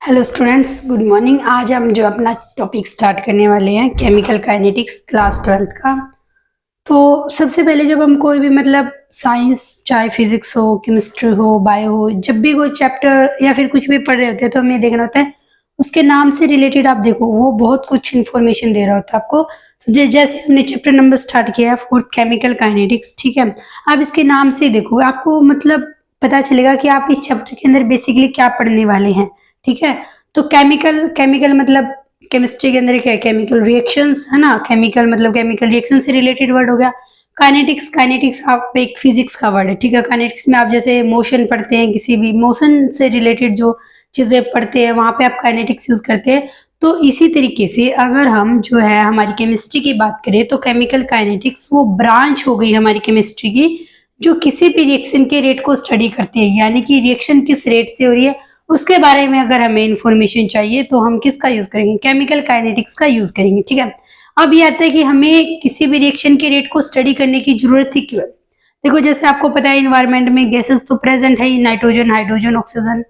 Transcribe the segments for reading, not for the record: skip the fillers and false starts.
Hello students, good morning. आज हम जो अपना टॉपिक स्टार्ट करने वाले हैं केमिकल काइनेटिक्स क्लास 12th का। तो सबसे पहले जब हम कोई भी मतलब साइंस, चाहे फिजिक्स हो, केमिस्ट्री हो, बायो हो, जब भी कोई चैप्टर या फिर कुछ भी पढ़ रहे होते हैं तो हमें देखना होता है उसके नाम से रिलेटेड। आप देखो वो बहुत कुछ इन्फॉर्मेशन दे रहा होता है आपको। तो जैसे हमने चैप्टर नंबर स्टार्ट किया है फोर्थ केमिकल काइनेटिक्स, ठीक है। आप इसके नाम से देखो, आपको मतलब पता चलेगा कि आप इस चैप्टर के अंदर बेसिकली क्या पढ़ने वाले हैं, ठीक है। तो केमिकल केमिकल मतलब केमिस्ट्री के अंदर क्या है, केमिकल रिएक्शंस है ना। केमिकल मतलब केमिकल रिएक्शन से रिलेटेड वर्ड हो गया। काइनेटिक्स, काइनेटिक्स आप एक फिजिक्स का वर्ड है, ठीक है। काइनेटिक्स में आप जैसे मोशन पढ़ते हैं, किसी भी मोशन से रिलेटेड जो चीजें पढ़ते हैं वहां पे आप काइनेटिक्स यूज करते हैं। तो इसी तरीके से अगर हम जो है हमारी केमिस्ट्री की बात करें तो केमिकल काइनेटिक्स वो ब्रांच हो गई हमारी केमिस्ट्री की, जो किसी भी रिएक्शन के रेट को स्टडी करते हैं, यानी कि रिएक्शन किस रेट से हो रही है उसके बारे में अगर हमें इंफॉर्मेशन चाहिए तो हम किसका यूज करेंगे, केमिकल काइनेटिक्स का यूज करेंगे, ठीक है। अब ये आता है कि हमें किसी भी रिएक्शन के रेट को स्टडी करने की जरूरत थी क्यों। देखो जैसे आपको पता है इन्वायरमेंट में गैसेस तो प्रेजेंट है ही, नाइट्रोजन, हाइड्रोजन, ऑक्सीजन।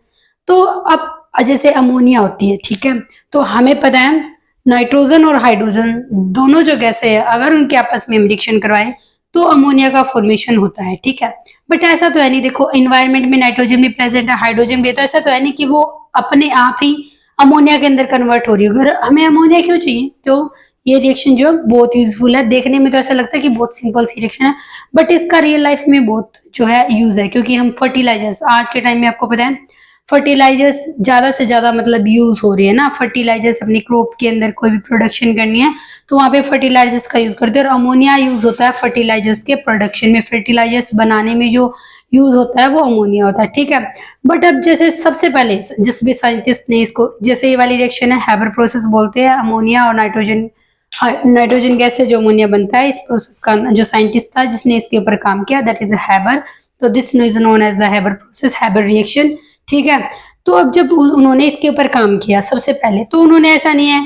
तो अब जैसे अमोनिया होती है, ठीक है। तो हमें पता है नाइट्रोजन और हाइड्रोजन दोनों जो गैसें हैं अगर उनके आपस में रिएक्शन करवाएं तो अमोनिया का फॉर्मेशन होता है, ठीक है। बट ऐसा तो है नहीं, देखो इन्वायरमेंट में नाइट्रोजन भी प्रेजेंट है, हाइड्रोजन भी है, तो ऐसा तो है नहीं कि वो अपने आप ही अमोनिया के अंदर कन्वर्ट हो रही है। अगर हमें अमोनिया क्यों चाहिए, तो ये रिएक्शन जो बहुत यूजफुल है। देखने में तो ऐसा लगता है कि बहुत सिंपल सी रिएक्शन है, बट इसका रियल लाइफ में बहुत जो है यूज है, क्योंकि हम फर्टिलाइजर्स आज के टाइम में आपको पता है फर्टिलाइजर्स ज्यादा से ज्यादा मतलब यूज हो रही है ना। फर्टिलाइजर्स अपनी क्रॉप के अंदर कोई भी प्रोडक्शन करनी है तो वहां पे फर्टिलाइजर्स का यूज करते हैं, और अमोनिया यूज होता है फर्टिलाइजर्स के प्रोडक्शन में। फर्टिलाइजर्स बनाने में जो यूज होता है वो अमोनिया होता है, ठीक है। बट अब जैसे सबसे पहले जिस भी साइंटिस्ट ने इसको, जैसे ये वाली रिएक्शन है हैबर प्रोसेस बोलते हैं, अमोनिया और नाइट्रोजन गैस से जो अमोनिया बनता है, इस प्रोसेस का जो साइंटिस्ट था जिसने इसके ऊपर काम किया दैट इज हैबर। तो this is known as the Haber process, Haber reaction, ठीक है। तो अब जब उन्होंने इसके ऊपर काम किया सबसे पहले, तो उन्होंने ऐसा नहीं है,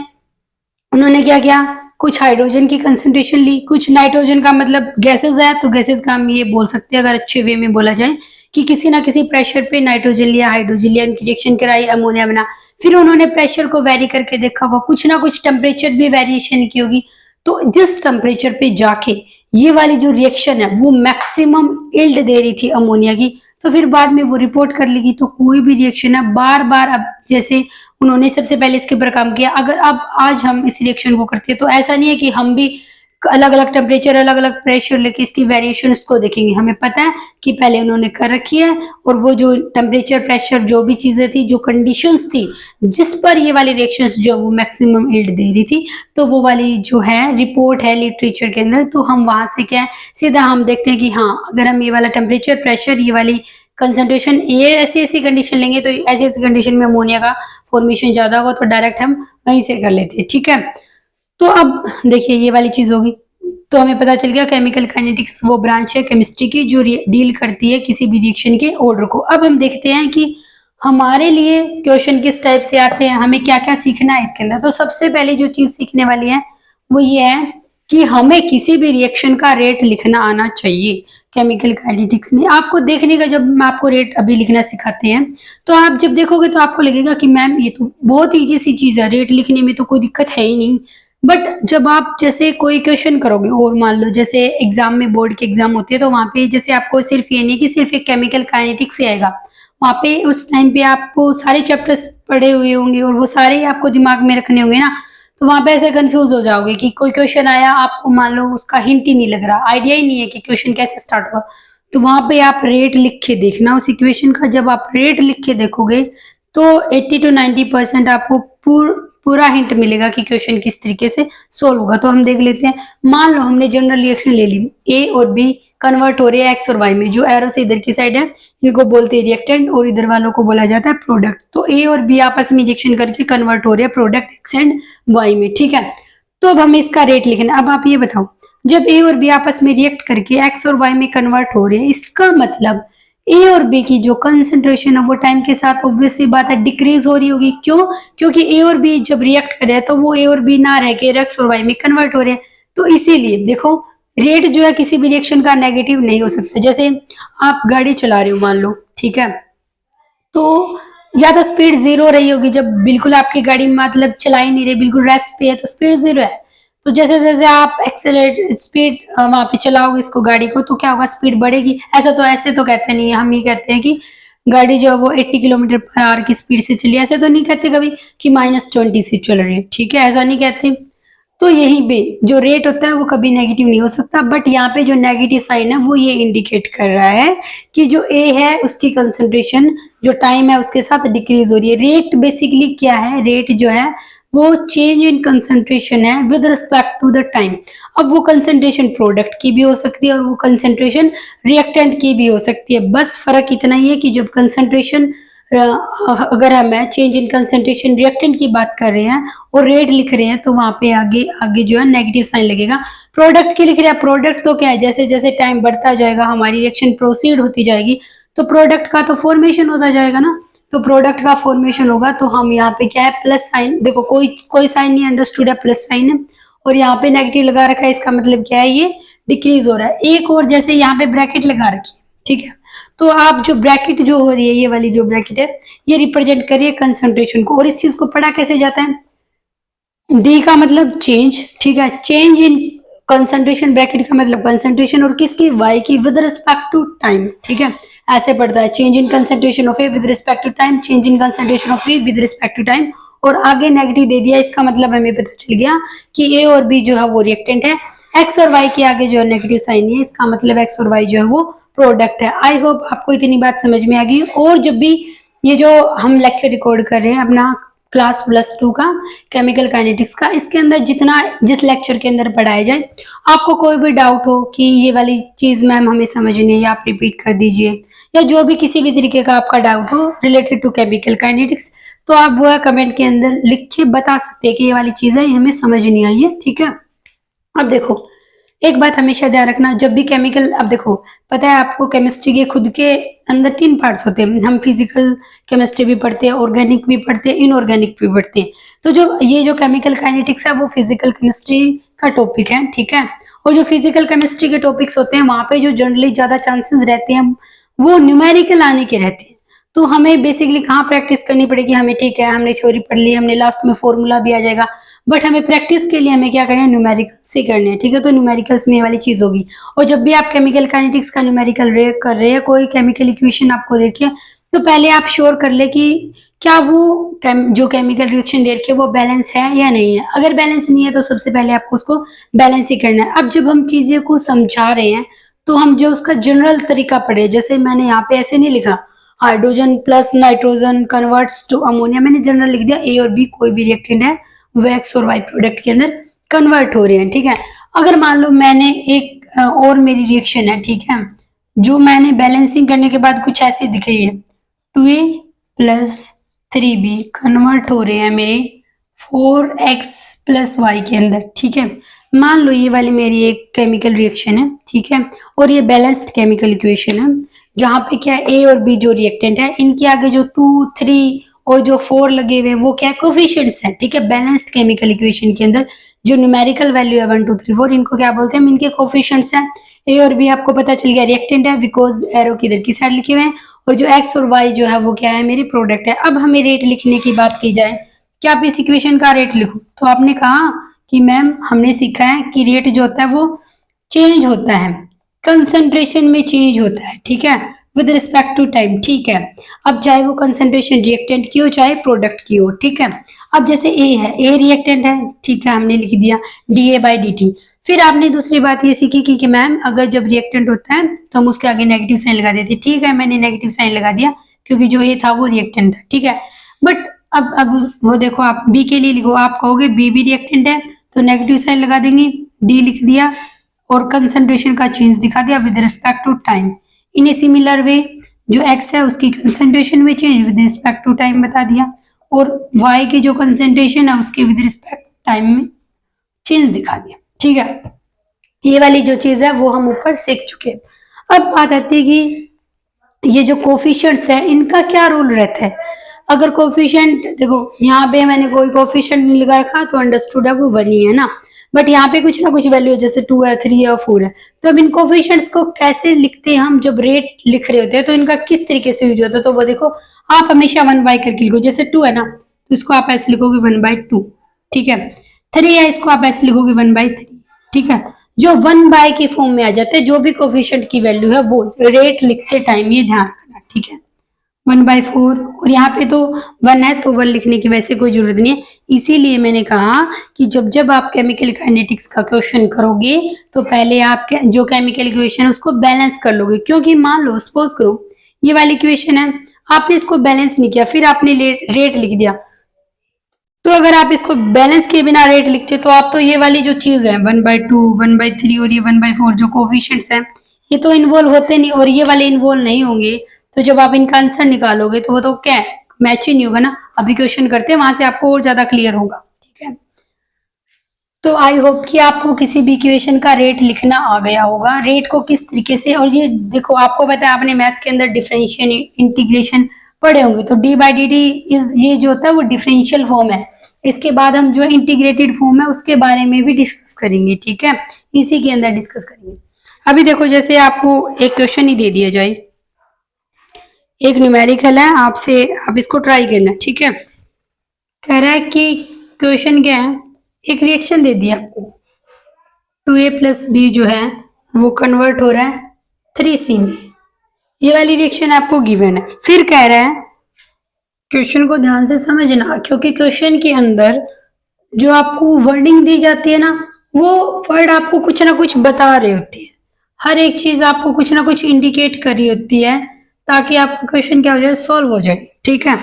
उन्होंने क्या किया, कुछ हाइड्रोजन की कंसंट्रेशन ली, कुछ नाइट्रोजन का मतलब गैसेस है, तो गैसेस का हम ये बोल सकते हैं अगर अच्छे वे में बोला जाए कि किसी ना किसी प्रेशर पे नाइट्रोजन लिया, हाइड्रोजन लिया, इनकी रिएक्शन कराई, अमोनिया बना। फिर उन्होंने प्रेशर को वेरी करके देखा होगा, कुछ ना कुछ टेम्परेचर भी वेरिएशन की होगी। तो जिस टेम्परेचर पे जाके ये वाली जो रिएक्शन है वो मैक्सिमम इल्ड दे रही थी अमोनिया की, तो फिर बाद में वो रिपोर्ट कर लेगी। तो कोई भी रिएक्शन है बार बार, अब जैसे उन्होंने सबसे पहले इसके ऊपर काम किया, अगर अब आज हम इस रिएक्शन को करते हैं तो ऐसा नहीं है कि हम भी अलग अलग टेम्परेचर, अलग अलग प्रेशर लेके इसकी वेरिएशन को देखेंगे। हमें पता है कि पहले उन्होंने कर रखी है, और वो जो टेम्परेचर, प्रेशर, जो भी चीजें थी, जो कंडीशंस थी जिस पर ये वाली रिएक्शंस जो वो मैक्सिमम यील्ड दे रही थी, तो वो वाली जो है रिपोर्ट है लिटरेचर के अंदर। तो हम वहां से क्या है सीधा हम देखते हैं कि हाँ अगर हम ये वाला टेम्परेचर, प्रेशर, ये वाली कंसंट्रेशन, ये ऐसी ऐसी कंडीशन लेंगे तो ऐसी ऐसी कंडीशन में अमोनिया का फॉर्मेशन ज्यादा होगा, तो डायरेक्ट हम वहीं से कर लेते हैं, ठीक है। तो अब देखिए ये वाली चीज होगी, तो हमें पता चल गया केमिकल काइनेटिक्स वो ब्रांच है केमिस्ट्री की जो डील करती है किसी भी रिएक्शन के ऑर्डर को। अब हम देखते हैं कि हमारे लिए क्वेश्चन किस टाइप से आते हैं, हमें क्या क्या सीखना है इसके अंदर। तो सबसे पहले जो चीज सीखने वाली है वो ये है कि हमें किसी भी रिएक्शन का रेट लिखना आना चाहिए। केमिकल काइनेटिक्स में आपको देखने का, जब मैं आपको रेट अभी लिखना सिखाते हैं तो आप जब देखोगे तो आपको लगेगा कि मैम ये तो बहुत इजी सी चीज है, रेट लिखने में तो कोई दिक्कत है ही नहीं। बट जब आप जैसे कोई क्वेश्चन करोगे, और मान लो जैसे एग्जाम में, बोर्ड के एग्जाम होते हैं, तो वहां पे जैसे आपको सिर्फ ये नहीं कि सिर्फ एक केमिकल काइनेटिक्स से आएगा, वहां पे उस टाइम पे आपको सारे चैप्टर्स पढ़े हुए होंगे और वो सारे आपको दिमाग में रखने होंगे ना। तो वहां पे ऐसे कंफ्यूज हो जाओगे कि कोई क्वेश्चन आया, आपको मान लो उसका हिंट ही नहीं लग रहा, आइडिया ही नहीं है कि क्वेश्चन कैसे स्टार्ट होगा, तो वहां पे आप रेट लिख के देखना उस इक्वेशन का। जब आप रेट लिख के देखोगे तो 80 to 90% आपको पूरा हिंट मिलेगा कि क्वेश्चन किस तरीके से सोल्व होगा। तो हम देख लेते हैं, मान लो हमने जनरल रिएक्शन ले ली, ए और बी कन्वर्ट हो रहे हैं एक्स और वाई में, जो एरो से इधर की साइड है इनको बोलते हैं रिएक्टेंट और इधर वालों को बोला जाता है प्रोडक्ट। तो ए और बी आपस में रिएक्शन करके कन्वर्ट हो रहे हैं प्रोडक्ट एक्स एंड वाई में, ठीक है। तो अब हमें इसका रेट लिखना है। अब आप ये बताओ, जब ए और बी आपस में रिएक्ट करके एक्स और वाई में कन्वर्ट हो रहे हैं, इसका मतलब ए और बी की जो कंसंट्रेशन है वो टाइम के साथ ऑब्वियस सी बात है डिक्रीज हो रही होगी। क्यों? क्योंकि ए और बी जब रिएक्ट कर रहे हैं तो वो ए और बी ना रह के एक्स और वाई में कन्वर्ट हो रहे हैं। तो इसीलिए देखो रेट जो है किसी भी रिएक्शन का नेगेटिव नहीं हो सकता। जैसे आप गाड़ी चला रहे हो मान लो, ठीक है, तो या तो स्पीड जीरो रही होगी, जब बिल्कुल आपकी गाड़ी मतलब चला ही नहीं रही, बिल्कुल रेस्ट पे है, तो स्पीड जीरो है। तो जैसे जैसे आप एक्सेलरेट स्पीड वहां पे चलाओगे इसको गाड़ी को, तो क्या होगा, स्पीड बढ़ेगी। ऐसे तो कहते नहीं है, हम ये कहते हैं कि गाड़ी जो है वो 80 किलोमीटर पर आवर की स्पीड से चली, ऐसे तो नहीं कहते कभी कि -20 से चल रही है, ठीक है, ऐसा नहीं कहते। तो यहीं पे जो रेट होता है वो कभी नेगेटिव नहीं हो सकता, बट यहाँ पे जो नेगेटिव साइन है वो ये इंडिकेट कर रहा है कि जो ए है उसकी कंसंट्रेशन जो टाइम है उसके साथ डिक्रीज हो रही है। रेट बेसिकली क्या है, रेट जो है वो चेंज इन कंसंट्रेशन है with respect to the time. अब वो कंसंट्रेशन प्रोडक्ट की भी हो सकती है और वो कंसंट्रेशन रिएक्टेंट की भी हो सकती है, बस फर्क इतना ही है कि जब कंसंट्रेशन अगर हम चेंज इन कंसंट्रेशन रिएक्टेंट की बात कर रहे हैं और रेट लिख रहे हैं, तो वहां पे आगे आगे जो है नेगेटिव साइन लगेगा। प्रोडक्ट की लिख रहे हैं, प्रोडक्ट तो क्या है, जैसे जैसे टाइम बढ़ता जाएगा हमारी रिएक्शन प्रोसीड होती जाएगी, तो प्रोडक्ट का तो फॉर्मेशन होता जाएगा ना। तो प्रोडक्ट का फॉर्मेशन होगा, तो हम यहाँ पे क्या है, प्लस साइन, देखो कोई कोई साइन नहीं अंडरस्टूड है, प्लस साइन है और यहाँ पे नेगेटिव लगा रखा है, इसका मतलब क्या है, ये डिक्रीज हो रहा है। एक और जैसे यहाँ पे ब्रैकेट लगा रखी है, ठीक है, तो आप जो ब्रैकेट जो हो रही है, ये वाली जो ब्रैकेट है, ये रिप्रेजेंट करिए कंसंट्रेशन को। और इस चीज को पढ़ा कैसे जाता है, डी का मतलब चेंज, ठीक है, चेंज इन कंसंट्रेशन, ब्रैकेट का मतलब कंसंट्रेशन और किसकी, वाई की, विद रिस्पेक्ट टू टाइम, ठीक है, ऐसे पढ़ता है, change in concentration of A with respect to time, change in concentration of B with respect to time, और आगे नेगेटिव दे दिया, इसका मतलब हमें पता चल गया कि ए और बी जो है वो रिएक्टेंट है। एक्स और वाई के आगे जो है नेगेटिव साइन है, इसका मतलब एक्स और वाई जो है वो प्रोडक्ट है। आई होप आपको इतनी बात समझ में आ गई। और जब भी ये जो हम लेक्चर रिकॉर्ड कर रहे हैं अपना क्लास +2 का केमिकल काइनेटिक्स का, इसके अंदर जितना जिस लेक्चर के अंदर पढ़ाया जाए, आपको कोई भी डाउट हो कि ये वाली चीज मैम हमें समझ नहीं है, आप रिपीट कर दीजिए, या जो भी किसी भी तरीके का आपका डाउट हो रिलेटेड टू केमिकल काइनेटिक्स, तो आप वो कमेंट के अंदर लिख के बता सकते हैं कि ये वाली चीज है, हमें समझ नहीं आई है, ठीक है। अब देखो, एक बात हमेशा ध्यान रखना, जब भी केमिकल, अब देखो पता है आपको केमिस्ट्री के खुद के अंदर 3 पार्ट्स होते हैं, हम फिजिकल केमिस्ट्री भी पढ़ते हैं, ऑर्गेनिक भी पढ़ते हैं, इनऑर्गेनिक भी पढ़ते हैं। तो जो ये जो केमिकल काइनेटिक्स है वो फिजिकल केमिस्ट्री का टॉपिक है, ठीक है। और जो फिजिकल केमिस्ट्री के टॉपिक्स होते हैं वहां पे जो जनरली ज्यादा चांसेस रहते हैं वो न्यूमेरिकल आने के रहते हैं। तो हमें बेसिकली कहाँ प्रैक्टिस करनी पड़ेगी, हमें ठीक है हमने थ्योरी पढ़ ली, हमने लास्ट में फॉर्मूला भी आ जाएगा, बट हमें प्रैक्टिस के लिए हमें क्या करना है, न्यूमेरिकल्स से करने हैं, ठीक है। तो न्यूमेरिकल्स में ये वाली चीज होगी। और जब भी आप केमिकल काइनेटिक्स का न्यूमेरिकल कर रहे हैं, कोई केमिकल इक्वेशन आपको देखिए, तो पहले आप श्योर कर ले कि क्या वो जो केमिकल रिएक्शन दे रखी है वो बैलेंस है या नहीं है। अगर बैलेंस नहीं है तो सबसे पहले आपको उसको बैलेंस ही करना है। अब जब हम चीजें को समझा रहे हैं तो हम जो उसका जनरल तरीका पढ़े, जैसे मैंने यहाँ पे ऐसे नहीं लिखा hydrogen plus nitrogen converts to ammonia, मैंने जनरल लिख दिया, ए और बी कोई भी रिएक्टेंट है वो एक्स और वाई प्रोडक्ट के अंदर कन्वर्ट हो रहे हैं, ठीक है। अगर मान लो मैंने एक और मेरी रिएक्शन है, ठीक है, जो मैंने बैलेंसिंग करने के बाद कुछ ऐसी दिख रही है, 2a प्लस 3b कन्वर्ट हो रहे हैं मेरे 4x प्लस वाई के अंदर, ठीक है। मान लो ये वाली मेरी एक केमिकल रिएक्शन है, ठीक है, और ये बैलेंस्ड केमिकल इक्वेशन है, जहां पे क्या ए और बी जो रिएक्टेंट है इनके आगे जो 2, 3 और जो 4 लगे हुए हैं वो क्या कोफिशिएंट्स हैं, ठीक है। बैलेंस्ड केमिकल इक्वेशन के अंदर जो न्यूमेरिकल वैल्यू है 1, 2, 3, 4, इनको क्या बोलते हैं, इनके कोफिशिएंट्स हैं। ए और बी आपको पता चल गया रिएक्टेंट है बिकॉज एरो किधर की साइड लिखे हुए हैं, और जो एक्स और वाई जो है वो क्या है, मेरे प्रोडक्ट है। अब हमें रेट लिखने की बात की जाए कि आप इस इक्वेशन का रेट लिखो, तो आपने कहा कि मैम हमने सीखा है कि रेट जो होता है वो चेंज होता है, कंसंट्रेशन में चेंज होता है, ठीक है, विद रिस्पेक्ट टू टाइम, ठीक है। अब चाहे वो कंसंट्रेशन रिएक्टेंट की हो चाहे प्रोडक्ट की हो, ठीक है। अब जैसे ए है, ए रिएक्टेंट है, ठीक है, हमने लिख दिया dA/dt। फिर आपने दूसरी बात ये सीखी कि मैम अगर जब रिएक्टेंट होता है तो हम उसके आगे नेगेटिव साइन लगा देते, ठीक है, मैंने नेगेटिव साइन लगा दिया क्योंकि जो ए था वो रिएक्टेंट था, ठीक है। बट अब वो देखो, आप बी के लिए लिखो, आप कहोगे बी भी रिएक्टेंट है तो नेगेटिव साइन लगा देंगे, डी लिख दिया और कंसंट्रेशन का चेंज दिखा दिया with respect to time. In a similar way जो x है उसकी कंसंट्रेशन में change with respect to time बता दिया, और y की जो कंसंट्रेशन है उसके विद रिस्पेक्ट टाइम में चेंज दिखा दिया, ठीक है। ये वाली जो चीज है वो हम ऊपर सीख चुके हैं। अब बात आती है कि ये जो कोफिशिएंट्स है इनका क्या रोल रहता है। अगर कोफिशिएंट देखो, यहाँ पे मैंने कोई कोफिशिएंट नहीं लगा रखा तो अंडरस्टूड है वो 1 ही है ना, बट यहाँ पे कुछ ना कुछ वैल्यू है, जैसे 2 है, 3 है और 4 है। तो अब इन कोफिशिएंट्स को कैसे लिखते हैं हम, जब रेट लिख रहे होते हैं तो इनका किस तरीके से यूज होता है, तो वो देखो आप हमेशा 1/, करके लिखो। जैसे 2 है ना, तो इसको आप ऐसे लिखोगे 1/2, ठीक है। 3 है, इसको आप ऐसे लिखोगे 1/3, ठीक है। जो 1/, के फॉर्म में आ जाते हैं, जो भी कोफिशिएंट की वैल्यू है वो रेट लिखते टाइम ये ध्यान रखना, ठीक है। 1/4, और यहाँ पे तो 1 है तो 1 लिखने की वैसे कोई जरूरत नहीं है। इसीलिए मैंने कहा कि जब जब आप केमिकल काइनेटिक्स का क्वेश्चन करोगे तो पहले आप जो केमिकल इक्वेशन है उसको बैलेंस कर लोगे, क्योंकि मान लो सपोज करो ये वाली इक्वेशन है, आपने इसको बैलेंस नहीं किया, फिर आपने रेट लिख दिया, तो अगर आप इसको बैलेंस किए बिना रेट लिखते तो आप तो ये वाली जो चीज है 1/2, 1/3 और ये 1/4 जो कोफिशिएंट्स हैं ये तो इन्वॉल्व होते नहीं, और ये वाले इन्वॉल्व नहीं होंगे, तो जब आप इनका आंसर निकालोगे तो वो तो क्या है, मैच ही नहीं होगा ना। अभी क्वेश्चन करते हैं वहां से आपको और ज्यादा क्लियर होगा, ठीक है। तो आई होप कि आपको किसी भी इक्वेशन का रेट लिखना आ गया होगा, रेट को किस तरीके से। और ये देखो आपको पता है आपने मैथ्स के अंदर डिफरेंशियल इंटीग्रेशन पढ़े होंगे, तो d/dt इज ये जो होता है वो डिफरेंशियल फॉर्म है। इसके बाद हम जो इंटीग्रेटेड फॉर्म है उसके बारे में भी डिस्कस करेंगे, ठीक है, इसी के अंदर डिस्कस करेंगे। अभी देखो जैसे आपको एक क्वेश्चन ही दे दिया जाए, एक न्यूमेरिकल है, आपसे आप इसको ट्राई करना, ठीक है। कह रहा है कि क्वेश्चन क्या है, एक रिएक्शन दे दिया आपको, 2a+b जो है वो कन्वर्ट हो रहा है 3c में, ये वाली रिएक्शन आपको गिवन है। फिर कह रहा है, क्वेश्चन को ध्यान से समझना, क्योंकि क्वेश्चन के अंदर जो आपको वर्डिंग दी जाती है ना, वो वर्ड आपको कुछ ना कुछ बता रहे होती है, हर एक चीज आपको कुछ ना कुछ इंडिकेट कर रही होती है, ताकि आपका क्वेश्चन क्या हो जाए, सॉल्व हो जाए, ठीक है।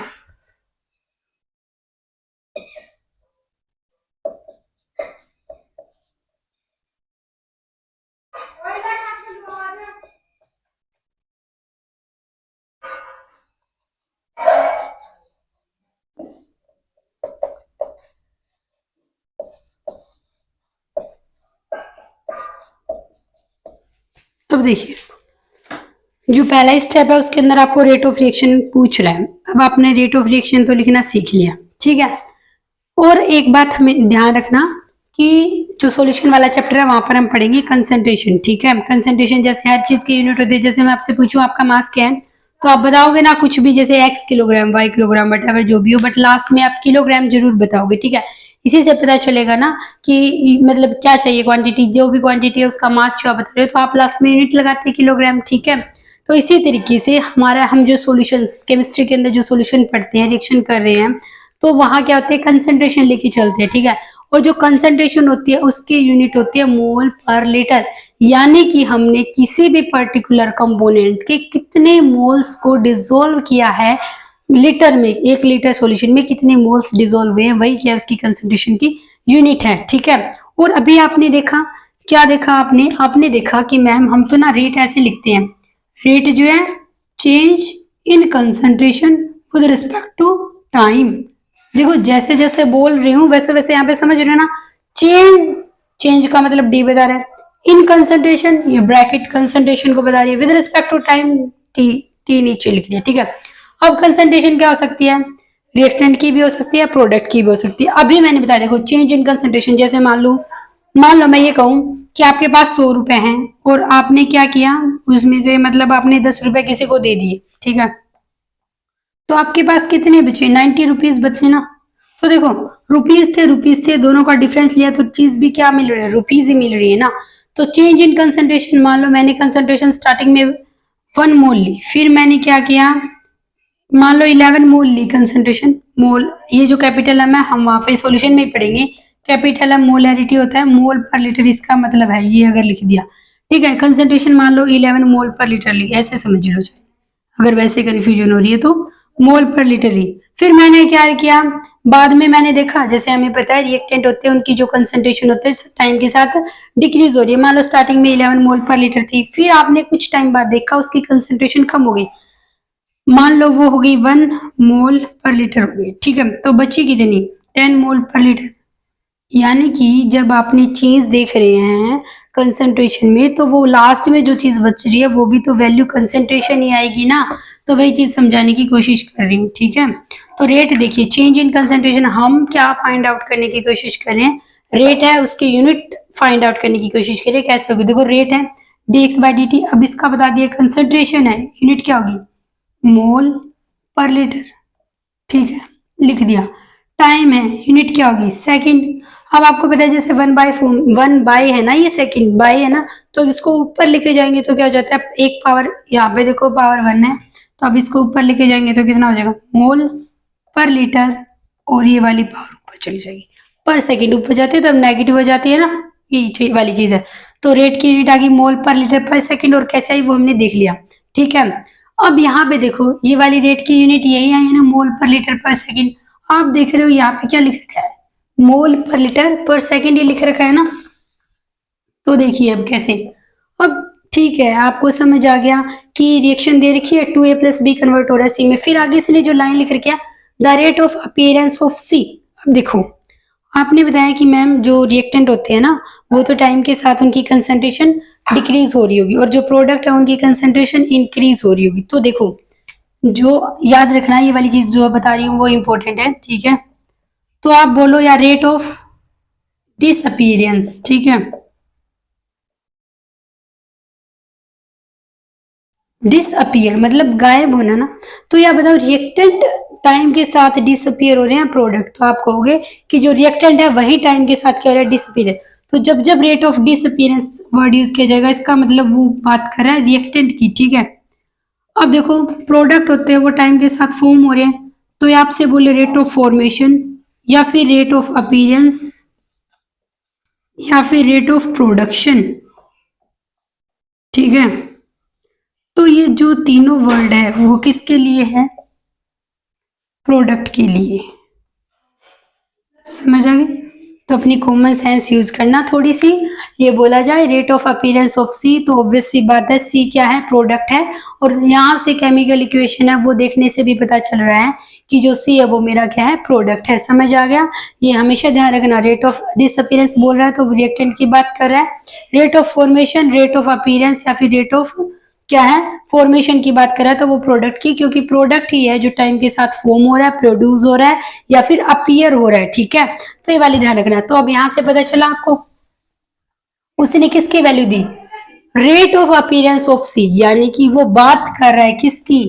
अब देखिए इसको, जो पहला स्टेप है उसके अंदर आपको रेट ऑफ रिएक्शन पूछ रहा है। अब आपने रेट ऑफ रिएक्शन तो लिखना सीख लिया, ठीक है। और एक बात हमें ध्यान रखना कि जो सॉल्यूशन वाला चैप्टर है वहां पर हम पढ़ेंगे कंसंट्रेशन, ठीक है। कंसंट्रेशन जैसे हर चीज की यूनिट होती है, जैसे मैं आपसे पूछूं आपका मास क्या है, तो आप बताओगे ना कुछ भी, जैसे x kilogram, y kilogram, what जो भी हो, बट लास्ट में आप किलोग्राम जरूर बताओगे, ठीक है। इसी से पता चलेगा ना कि मतलब क्या चाहिए क्वांटिटी, जो भी क्वांटिटी है उसका मास जो आप बता रहे हो, तो आप लास्ट में यूनिट लगाते हैं किलोग्राम, ठीक है। तो इसी तरीके से हमारा हम जो सॉल्यूशन केमिस्ट्री के अंदर जो सॉल्यूशन पढ़ते हैं, रिएक्शन कर रहे हैं, तो वहां क्या होते हैं, कंसंट्रेशन लेके चलते हैं, ठीक है। और जो कंसंट्रेशन होती है उसकी यूनिट होती है मोल पर लीटर, यानी कि हमने किसी भी पर्टिकुलर कंपोनेंट के कितने मोल्स को डिसॉल्व किया है लीटर में, 1 लीटर सॉल्यूशन में कितने मोल्स डिसॉल्व हुए हैं, वही क्या उसकी कंसंट्रेशन की यूनिट है, ठीक है। और अभी आपने देखा, क्या देखा आपने, आपने देखा कि मैम हम तो ना रेट ऐसे लिखते हैं, रेट जो है change in concentration with respect to time. देखो जैसे जैसे बोल रही हूँ वैसे वैसे यहाँ पे समझ रहे हो ना, चेंज, चेंज का मतलब डी बता रहा है, इन कंसंट्रेशन ये ब्रैकेट कंसंट्रेशन को बता रही है, with respect to time T, T नीचे लिख दिया, ठीक है। अब कंसंट्रेशन क्या हो सकती है, रिएक्टेंट की भी हो सकती है, प्रोडक्ट की भी हो सकती है। अभी मैंने बताया देखो चेंज इन कंसंट्रेशन, जैसे मान लो मैं ये कहूँ कि आपके पास 100 रुपए हैं और आपने क्या किया, उसमें से मतलब आपने 10 रुपए किसी को दे दिए, ठीक है। तो आपके पास कितने बचे, 90 रुपीज बचे ना। तो देखो रुपीज थे, दोनों का डिफरेंस लिया तो चीज भी क्या मिल रही है, रुपीज ही मिल रही है ना। तो चेंज इन कंसंट्रेशन, मान लो मैंने कंसंट्रेशन स्टार्टिंग में 1 मोल ली, फिर मैंने क्या किया, मान लो 11 मोल ली कंसंट्रेशन, मोल ये जो कैपिटल एम है हम वहां पे सॉल्यूशन में ही पढ़ेंगे, कैपिटल एम मोलैरिटी होता है, मोल पर लीटर इसका मतलब है, ये अगर लिख दिया, ठीक है। कंसंट्रेशन मान लो 11 मोल पर लीटर ली, ऐसे समझ लो, चाहे अगर वैसे कंफ्यूजन हो रही है तो मोल पर लीटर ली। फिर मैंने क्या किया, बाद में मैंने देखा, जैसे हमें पता है रिएक्टेंट होते हैं उनकी जो कंसंट्रेशन होते हैं टाइम के साथ डिक्रीज हो रही है, मान लो स्टार्टिंग में 11 मोल पर लीटर थी, फिर आपने कुछ टाइम बाद देखा उसकी कंसंट्रेशन कम हो गई, मान लो वो हो गई 1 मोल पर लीटर हो गई, ठीक है। तो बची कितनी, 10 मोल पर लीटर। यानी कि जब आपने चीज देख रहे हैं कंसंट्रेशन में, तो वो लास्ट में जो चीज बच रही है वो भी तो वैल्यू कंसंट्रेशन ही आएगी ना, तो वही चीज समझाने की कोशिश कर रही हूँ, ठीक है। तो रेट देखिए, चेंज इन कंसंट्रेशन, हम क्या फाइंड आउट करने की कोशिश करें, रेट है उसके यूनिट फाइंड आउट करने की कोशिश करें, कैसे होगी, देखो रेट है dx/dt, अब इसका बता दिया कंसंट्रेशन है, यूनिट क्या होगी, मोल पर लीटर, ठीक है, लिख दिया। टाइम है, यूनिट क्या होगी, सेकंड। अब आपको पता है जैसे 1/, है ना, ये सेकंड बाई है ना, तो इसको ऊपर लेके जाएंगे तो क्या हो जाता है, एक पावर, यहाँ पे देखो पावर 1 है, तो अब इसको ऊपर लेके जाएंगे तो कितना हो जाएगा, मोल पर लीटर, और ये वाली पावर ऊपर चली जाएगी, पर सेकंड ऊपर जाती है तो अब नेगेटिव हो जाती है ना, ये वाली चीज है। तो रेट की यूनिट आ गई मोल पर लीटर पर सेकंड, और कैसे आई वो हमने देख लिया, ठीक है। अब यहाँ पे देखो ये वाली रेट की यूनिट यही आई है ना, मोल पर लीटर पर सेकंड। आप देख रहे हो यहाँ पे क्या लिख रखा है, मोल पर लीटर पर सेकंड, ये लिख रखा है ना। तो देखिए अब कैसे, अब ठीक है, आपको समझ आ गया कि रिएक्शन दे रखी है 2A+B कन्वर्ट हो रहा है C में। फिर आगे इसने जो लाइन लिख रखी है, the rate of appearance of C। अब देखो आपने बताया कि मैम जो रिएक्टेंट होते हैं ना, वो तो टाइम के साथ उनकी कंसंट्रेशन डिक्रीज हो रही होगी, और जो प्रोडक्ट है उनकी कंसंट्रेशन इंक्रीज हो रही होगी। तो देखो जो याद रखना, ये वाली चीज जो बता रही हूँ वो इंपॉर्टेंट है, ठीक है। तो आप बोलो या रेट ऑफ डिसअपीयरेंस, ठीक है, डिसअपियर मतलब गायब होना ना। तो या बताओ रिएक्टेंट टाइम के साथ डिसअपियर हो रहे हैं प्रोडक्ट, तो आप कहोगे कि जो रिएक्टेंट है वही टाइम के साथ क्या हो रहा है, डिसअपियर है। तो जब जब rate of disappearance word use किया जाएगा, इसका मतलब वो बात कर रहा है रिएक्टेंट की, ठीक है। अब देखो प्रोडक्ट होते हैं वो टाइम के साथ फॉर्म हो रहे हैं, तो ये आपसे बोले रेट ऑफ फॉर्मेशन, या फिर रेट ऑफ अपीयरेंस, या फिर रेट ऑफ प्रोडक्शन, ठीक है। तो ये जो तीनों वर्ड है वो किसके लिए है, प्रोडक्ट के लिए, समझ आ गई। तो अपनी कॉमन सेंस यूज करना थोड़ी सी। ये बोला जाए रेट ऑफ अपीयरेंस ऑफ सी, तो ऑब्वियस सी बात है सी क्या है, प्रोडक्ट है। और यहाँ से केमिकल इक्वेशन है वो देखने से भी पता चल रहा है कि जो सी है वो मेरा क्या है, प्रोडक्ट है। समझ आ गया। ये हमेशा ध्यान रखना, रेट ऑफ डिसअपीयरेंस बोल रहा है तो रिएक्टेंट की बात कर रहा है, rate of formation, rate of appearance या फिर रेट ऑफ क्या है, फॉर्मेशन की बात कर रहा है तो वो प्रोडक्ट की, क्योंकि प्रोडक्ट ही है जो टाइम के साथ फॉर्म हो रहा है, प्रोड्यूस हो रहा है या फिर अपीयर हो रहा है, ठीक है। तो ये वाली ध्यान रखना। तो अब यहां से पता चला आपको उसने किसकी वैल्यू दी, rate of appearance of C, यानी कि वो बात कर रहा है किसकी,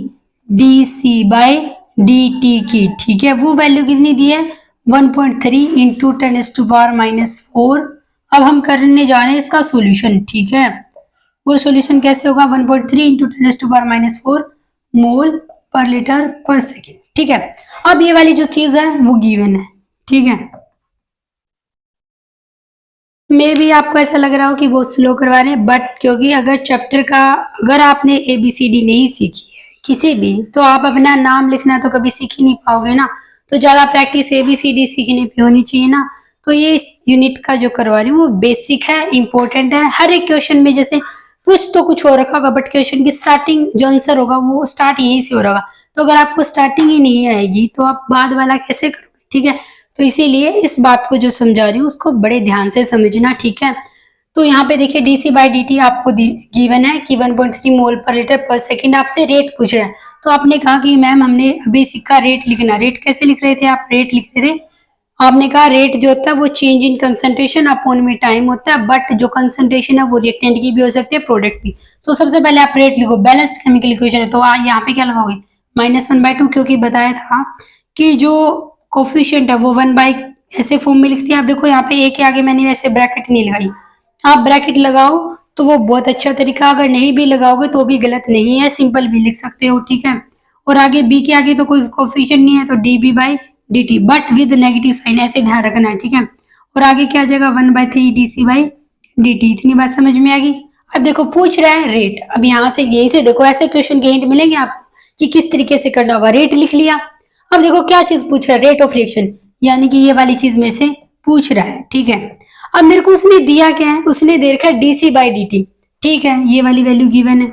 D C by D T की, ठीक है। वो वैल्यू कितनी दी है, 1.3 इंटू 10⁻⁻⁴। अब हम करने जा रहे हैं इसका सोल्यूशन, ठीक है। वो सॉल्यूशन कैसे होगा, 1.3 इंटू 10⁻⁴ मोल पर लीटर पर सेकेंड, ठीक है। अब ये वाली जो चीज है वो गिवन है, ठीक है। मे भी आपको ऐसा लग रहा हो कि बहुत स्लो करवा रहे हैं, बट क्योंकि अगर चैप्टर का अगर आपने ABCD नहीं सीखी है किसी भी, तो आप अपना नाम लिखना तो कभी सीख ही नहीं पाओगे ना। तो ज्यादा प्रैक्टिस ABCD सीखने पे होनी चाहिए ना। तो ये इस यूनिट का जो करवा रही हूँ वो बेसिक है, इंपॉर्टेंट है। हर एक क्वेश्चन में जैसे कुछ तो कुछ हो रखा होगा, बट क्वेश्चन की स्टार्टिंग जो आंसर होगा वो स्टार्ट यहीं से हो रहा होगा। तो अगर आपको स्टार्टिंग ही नहीं आएगी तो आप बाद वाला कैसे करोगे, ठीक है। तो इसीलिए इस बात को जो समझा रही हूँ उसको बड़े ध्यान से समझना, ठीक है। तो यहाँ पे देखिए dc/dt आपको गिवन है कि 1.3 मोल पर लीटर पर सेकंड, आपसे रेट पूछ रहा है। तो आपने कहा कि मैम हमने अभी सिक्का रेट लिखना, रेट कैसे लिख रहे थे आप, रेट लिख रहे थे, आपने कहा रेट जो होता है वो चेंज इन कंसंट्रेशन अपॉन में टाइम होता है, बट जो कंसंट्रेशन है वो रिएक्टेंट की भी हो सकती है, प्रोडक्ट की। तो सबसे पहले आप रेट लिखो, बैलेंस्ड केमिकल इक्वेशन है, तो यहाँ पे क्या लगाओगे, -1/2, क्योंकि बताया था कि जो कोफिशिएंट है वो 1 ऐसे फॉर्म में लिखती है। आप देखो यहाँ पे ए के आगे मैंने वैसे ब्रैकेट नहीं लगाई, आप ब्रैकेट लगाओ तो वो बहुत अच्छा तरीका, अगर नहीं भी लगाओगे तो भी गलत नहीं है, सिंपल भी लिख सकते हो, ठीक है। और आगे बी के आगे तो कोई कोफिशिएंट नहीं है तो dB/dt, but with negative sign, ऐसे ध्यान रखना है, ठीक है। और आगे क्या आ जाएगा, 1/3 dc/dt। इतनी बात समझ में आ गई। अब देखो पूछ रहा है रेट, अब यहाँ से यही से देखो ऐसे क्वेश्चन के हिंट मिलेंगे आपको कि किस तरीके से करना होगा। रेट लिख लिया, अब देखो क्या चीज पूछ रहा है, रेट ऑफ रिएक्शन, यानी कि ये वाली चीज मेरे से पूछ रहा है, ठीक है। अब मेरे को उसने दिया क्या है, उसने दे रखा है dc/dt, ठीक है, ये वाली वैल्यू गिवन है,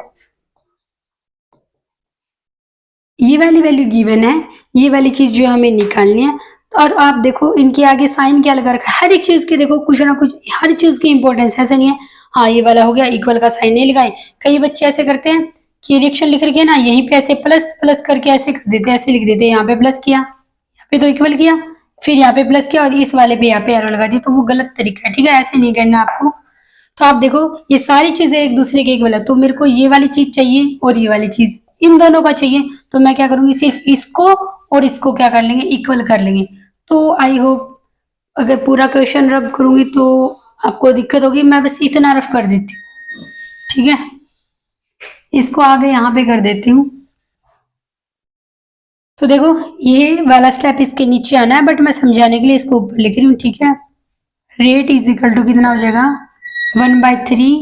ये वाली वैल्यू गिवन है, ये वाली चीज जो हमें निकालनी है। और आप देखो इनके आगे साइन क्या लगा रखा है, हर एक चीज के देखो कुछ ना कुछ, हर चीज की इंपॉर्टेंस ऐसा नहीं है हाँ ये वाला हो गया इक्वल का साइन नहीं लगाए। कई बच्चे ऐसे करते हैं कि रिएक्शन लिख रखे ना, यहीं पे ऐसे प्लस प्लस करके ऐसे कर देते हैं, ऐसे लिख देते हैं, यहाँ पे प्लस किया, यहाँ पे तो इक्वल किया, फिर यहाँ पे प्लस किया और इस वाले पे यहाँ पे एरो लगा दी, तो वो गलत तरीका है, ठीक है, ऐसे नहीं करना आपको। तो आप देखो ये सारी चीजें एक दूसरे के इक्वल है, तो मेरे को ये वाली चीज चाहिए और ये वाली चीज इन दोनों का चाहिए, तो मैं क्या करूंगी, सिर्फ इसको और इसको क्या कर लेंगे, इक्वल कर लेंगे। तो आई होप अगर पूरा क्वेश्चन रब करूंगी तो आपको दिक्कत होगी, मैं बस इतना रफ कर देती हूँ, ठीक है। इसको आगे यहाँ पे कर देती हूँ। तो देखो ये वाला स्टेप इसके नीचे आना है, बट मैं समझाने के लिए इसको ऊपर लिख रही हूँ, ठीक है। रेट इज इक्वल टू कितना हो जाएगा, 1/3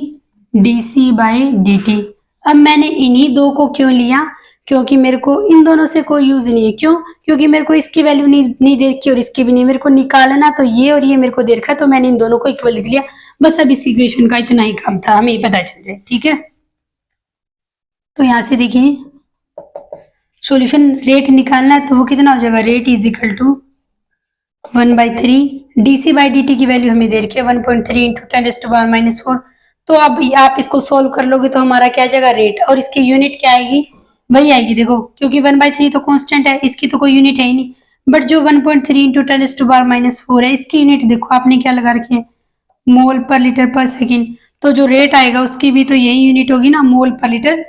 dc/dt। अब मैंने इन्हीं दो को क्यों लिया, क्योंकि मेरे को इन दोनों से कोई यूज नहीं है। क्यों? क्योंकि मेरे को इसकी वैल्यू नहीं दे रखी और इसकी भी नहीं, मेरे को निकालना तो ये और ये मेरे को दे रखा है, तो मैंने इन दोनों को इक्वल लिख लिया। बस अब इस इक्वेशन का इतना ही काम था, हमें पता चल जाए, ठीक है। तो यहाँ से देखिए सॉल्यूशन, रेट निकालना है तो वो कितना हो जाएगा, rate is equal to 1/3 dc/dt की वैल्यू हमें दे रखी है 1.3 इंटू 10⁻⁻4। तो अब आप इसको सोल्व कर लोगे तो हमारा क्या आ जाएगा, रेट, और इसकी यूनिट क्या आएगी, वही आएगी। देखो क्योंकि 1/3 तो कांस्टेंट है, इसकी तो कोई यूनिट है ही नहीं, बट जो 1.3 इंटू 10⁻⁻4 है इसकी यूनिट देखो आपने क्या लगा रखी है, मोल पर लीटर पर सेकेंड। तो जो रेट आएगा उसकी भी तो यही यूनिट होगी ना, मोल पर लीटर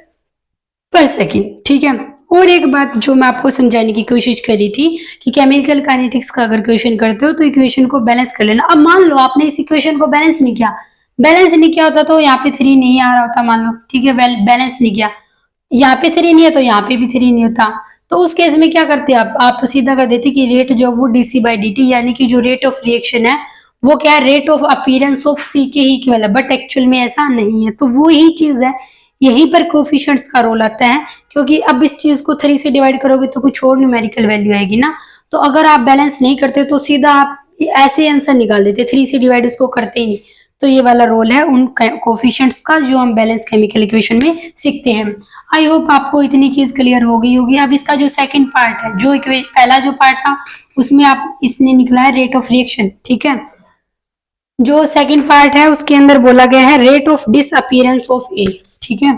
पर सेकेंड, ठीक है। और एक बात जो मैं आपको समझाने की कोशिश कर रही थी कि केमिकल काइनेटिक्स का अगर क्वेश्चन करते हो तो इक्वेशन को बैलेंस कर लेना। अब मान लो आपने इस इक्वेशन को बैलेंस नहीं किया, बैलेंस नहीं किया होता तो यहाँ पे 3 नहीं आ रहा होता, मान लो, ठीक है, बैलेंस नहीं किया, यहाँ पे 3 नहीं है तो यहाँ पे भी 3 नहीं होता। तो उस केस में क्या करते आप तो सीधा कर देते कि रेट जो वो dc/dt, यानी कि जो रेट ऑफ रिएक्शन है वो क्या है, रेट ऑफ अपीयरेंस ऑफ सी के ही इक्वल है, बट एक्चुअल में ऐसा नहीं है। तो वो ही चीज है, यहीं पर कोफिशिएंट्स का रोल आता है, क्योंकि अब इस चीज को 3 से डिवाइड करोगे तो कुछ और न्यूमेरिकल वैल्यू आएगी ना। तो अगर आप बैलेंस नहीं करते तो सीधा आप ऐसे आंसर निकाल देते, 3 से डिवाइड उसको करते ही नहीं। तो ये वाला रोल है उन कोफिशिएंट्स का जो हम बैलेंस केमिकल इक्वेशन में सीखते हैं। आई होप आपको इतनी चीज क्लियर हो गई होगी। अब इसका जो सेकंड पार्ट है, जो पहला जो पार्ट था उसमें आप इसने निकला है रेट ऑफ रिएक्शन, ठीक है। जो सेकंड पार्ट है उसके अंदर बोला गया है रेट ऑफ डिसअपीयरेंस ऑफ ए, ठीक है,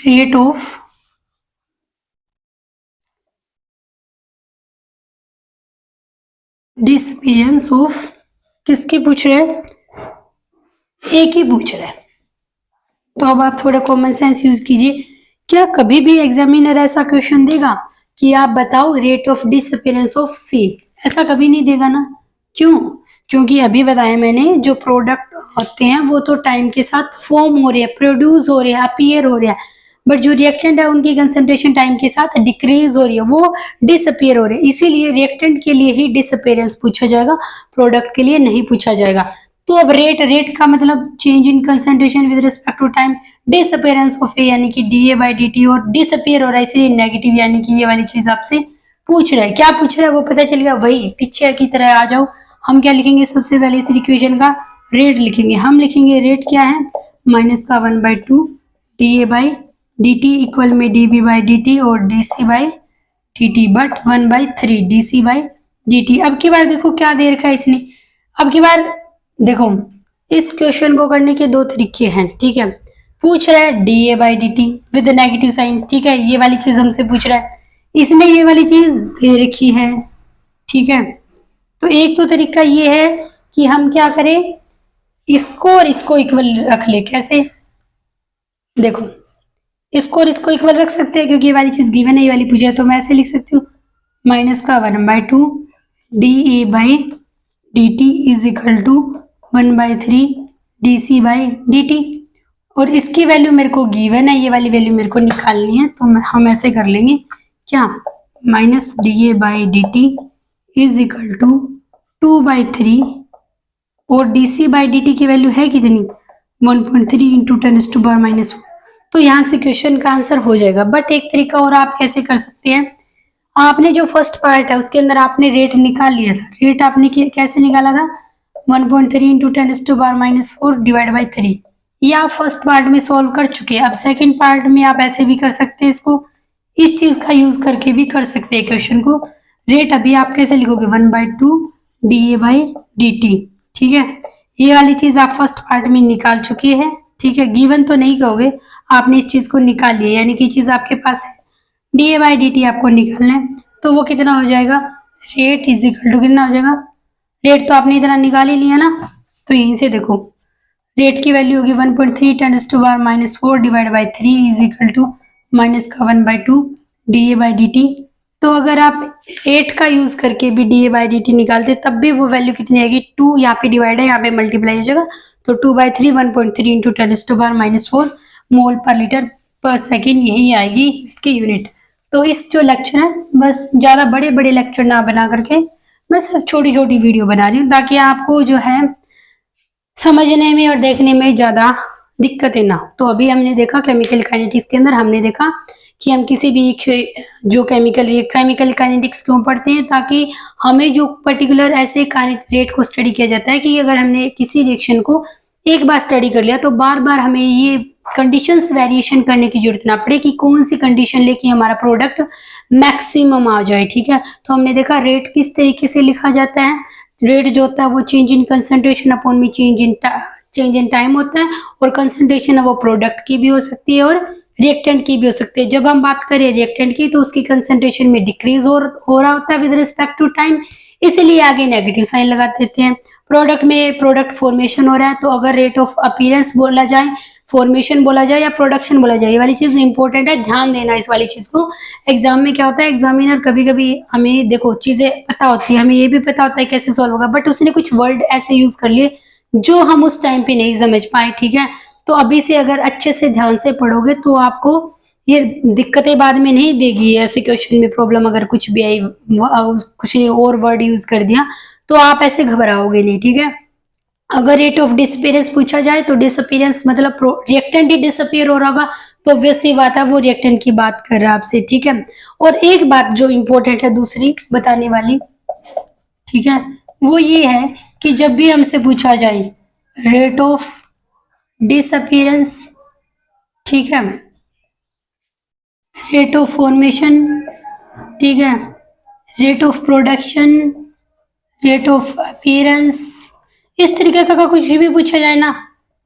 रेट ऑफ डिसअपीयरेंस ऑफ, किसकी पूछ रहे हैं, ए की पूछ रहे हैं। तो अब आप थोड़ा कॉमन सेंस यूज कीजिए। क्या कभी भी एग्जामिनर ऐसा क्वेश्चन देगा कि आप बताओ रेट ऑफ डिसअपीयरेंस ऑफ सी? ऐसा कभी नहीं देगा ना। क्यों? क्योंकि अभी बताया मैंने, जो प्रोडक्ट होते हैं वो तो टाइम के साथ फॉर्म हो रहे हैं, प्रोड्यूस हो रहे हैं, अपीयर हो रहे हैं, बट जो रिएक्टेंट है उनकी कंसंट्रेशन टाइम के साथ डिक्रीज हो रही है, वो डिसअपीयर हो रहे हैं। इसीलिए रिएक्टेंट के लिए ही डिसअपीयरेंस पूछा जाएगा, प्रोडक्ट के लिए नहीं पूछा जाएगा। तो अब रेट का मतलब change in concentration with respect to time, disappearance of A यानी कि da/dt, और डिसअपीयर हो रहा है इसलिए नेगेटिव, यानी कि ये वाली चीज आपसे पूछ रहा है। क्या पूछ रहा है वो पता चल गया, वही पीछे की तरह आ जाओ। हम क्या लिखेंगे, सबसे पहले इस इक्वेशन का रेट लिखेंगे। हम लिखेंगे रेट क्या है, -1/2 da/dt इक्वल में db/dt और dc/dt, बट 1/3 dc/dt। अब की बार देखो क्या दे रखा है इसने। अब की बार देखो इस क्वेश्चन को करने के दो तरीके हैं, ठीक है। पूछ रहा है da/dt विद नेगेटिव साइन, ठीक है, ये वाली चीज हमसे पूछ रहा है, इसने ये वाली चीज दे रखी है, ठीक है। तो एक तो तरीका ये है कि हम क्या करें, इसको और इसको इक्वल रख ले। कैसे? देखो इसको और इसको इक्वल रख सकते हैं क्योंकि ये वाली चीज गिवन है, ये वाली पूछ रहा है, तो मैं ऐसे लिख सकती हूँ -1/2 da/dt is equal to 1/3 dc/dt, और इसकी वैल्यू मेरे को गिवन है, ये वाली वैल्यू मेरे को निकालनी है, तो हम ऐसे कर लेंगे क्या, -da/dt इज इक्वल टू 2/3, और dc/dt की वैल्यू है कितनी, 1.3 इंटू 10⁻⁻4। तो यहाँ से क्वेश्चन का आंसर हो जाएगा। बट एक तरीका और आप कैसे कर सकते हैं, आपने जो फर्स्ट पार्ट है उसके अंदर आपने रेट निकाल लिया था। रेट आपने कैसे निकाला था, 1.3 इंटू 10⁻⁻4 डिवाइड बाई 3। ये आप फर्स्ट पार्ट में सॉल्व कर चुके हैं। अब सेकंड पार्ट में आप ऐसे भी कर सकते हैं, इसको इस चीज का यूज करके भी कर सकते हैं क्वेश्चन को। रेट अभी आप कैसे लिखोगे, 1/2 da/dt, ठीक है। ये वाली चीज आप फर्स्ट पार्ट में निकाल चुकी है, ठीक है। गिवन तो नहीं कहोगे, आपने इस चीज को निकाल लिया, यानी कि चीज आपके पास है, da/dt आपको निकालना है। तो वो कितना हो जाएगा, रेट इज इक्वल टू कितना हो जाएगा, रेट तो आपने इतना निकाल ही लिया ना। तो यहीं से देखो रेट की वैल्यू होगी 1.3 10⁻⁻4 divide by 3 is equal to minus का 1/2 dA/dt। तो अगर आप रेट का यूज करके भी dA/dt निकालते तब भी वो वैल्यू कितनी आएगी, 2 यहाँ पे डिवाइड है, यहाँ पे मल्टीप्लाई हो जाएगा, तो 2/3 1.3 इंटू 10⁻⁻4 मोल पर लीटर पर सेकेंड, यही आएगी इसकी यूनिट। तो इस जो लेक्चर है, बस ज़्यादा बड़े बड़े लेक्चर ना बना करके मैं सिर्फ छोटी छोटी वीडियो बना रही हूँ ताकि आपको जो है समझने में और देखने में ज़्यादा दिक्कतें ना हो। तो अभी हमने देखा केमिकल काइनेटिक्स के अंदर हमने देखा कि हम किसी भी जो केमिकल काइनेटिक्स क्यों पढ़ते हैं, ताकि हमें जो पर्टिकुलर ऐसे रेट को स्टडी किया जाता है कि अगर हमने किसी रिएक्शन को एक बार स्टडी कर लिया तो बार बार हमें ये कंडीशंस वेरिएशन करने की जरूरत ना पड़े कि कौन सी कंडीशन लेके हमारा प्रोडक्ट मैक्सिमम आ जाए। ठीक है, तो हमने देखा रेट किस तरीके से लिखा जाता है। रेट जो होता है वो चेंज इन कंसंट्रेशन अपॉन में चेंज इन टाइम होता है, और कंसंट्रेशन है वो प्रोडक्ट की भी हो सकती है और रिएक्टेंट की भी हो सकती है। जब हम बात करें रिएक्टेंट की तो उसकी कंसंट्रेशन में डिक्रीज हो रहा होता है विद रिस्पेक्ट टू टाइम, इसलिए आगे नेगेटिव साइन लगा देते हैं। प्रोडक्ट में प्रोडक्ट फॉर्मेशन हो रहा है, तो अगर रेट ऑफ अपीयरेंस बोला जाए, फॉर्मेशन बोला जाए या प्रोडक्शन बोला जाए, ये वाली चीज इंपॉर्टेंट है, ध्यान देना इस वाली चीज को। एग्जाम में क्या होता है, एग्जामिनर कभी कभी हमें देखो चीजें पता होती है, हमें ये भी पता होता है कैसे सॉल्व होगा, बट उसने कुछ वर्ड ऐसे यूज कर लिए जो हम उस टाइम पे नहीं समझ पाए। ठीक है, तो अभी से अगर अच्छे से ध्यान से पढ़ोगे तो आपको ये दिक्कतें बाद में नहीं देगी। ऐसे क्वेश्चन में प्रॉब्लम अगर कुछ भी आई, कुछ नहीं और वर्ड यूज कर दिया तो आप ऐसे घबराओगे नहीं। ठीक है, अगर रेट ऑफ डिसअपीयरेंस पूछा जाए तो डिसअपीयरेंस मतलब रिएक्टेंट ही डिसअपीयर हो रहा होगा, तो वैसी बात है वो रिएक्टेंट की बात कर रहा है आपसे। ठीक है, और एक बात जो इंपॉर्टेंट है दूसरी बताने वाली, ठीक है, वो ये है कि जब भी हमसे पूछा जाए रेट ऑफ डिसअपीयरेंस, ठीक है, रेट ऑफ फॉर्मेशन, ठीक है, rate of production, rate of appearance, इस तरीके का कुछ भी पूछा जाए ना,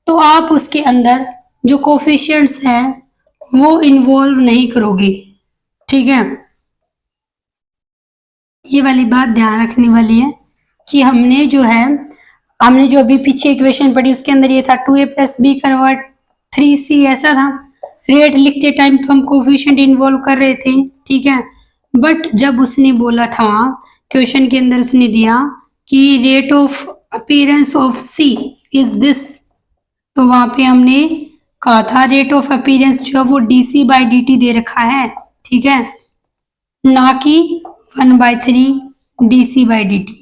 तो आप उसके अंदर जो कोफिशिएंट्स हैं वो इन्वॉल्व नहीं करोगे। ठीक है, ये वाली बात ध्यान रखने वाली है कि हमने जो अभी पीछे इक्वेशन पढ़ी उसके अंदर ये था 2a + b कन्वर्ट 3c, ऐसा था। रेट लिखते टाइम तो हम कोफिशिएंट इन्वॉल्व कर रहे थे। ठीक है, बट जब उसने बोला था क्वेश्चन के अंदर, उसने दिया कि rate of appearance of c is this, तो वहां पे हमने कहा था रेट ऑफ अपीयरेंस जो है वो dc/dt दे रखा है। ठीक है, ना कि 1/3 dc/dt।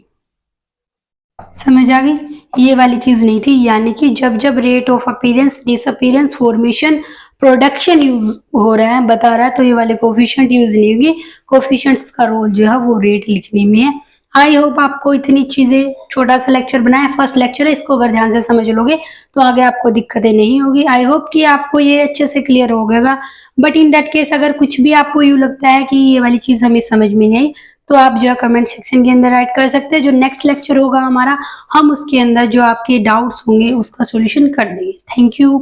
समझ आ गई, ये वाली चीज नहीं थी। यानी कि जब जब rate of appearance, disappearance, formation, production use हो रहा है, बता रहा है, तो ये वाले कोफिशिएंट यूज नहीं होंगे। कोफिशिएंट्स का रोल जो है वो रेट लिखने में है। आई होप आपको इतनी चीजें, छोटा सा लेक्चर बनाया, फर्स्ट लेक्चर है, इसको अगर ध्यान से समझ लोगे तो आगे आपको दिक्कतें नहीं होगी। आई होप कि आपको ये अच्छे से क्लियर हो गया। बट इन दैट केस अगर कुछ भी आपको यूँ लगता है कि ये वाली चीज हमें समझ में नहीं आई, तो आप जो है कमेंट सेक्शन के अंदर राइट कर सकते हैं। जो नेक्स्ट लेक्चर होगा हमारा, हम उसके अंदर जो आपके डाउट्स होंगे उसका सॉल्यूशन कर देंगे। Thank you.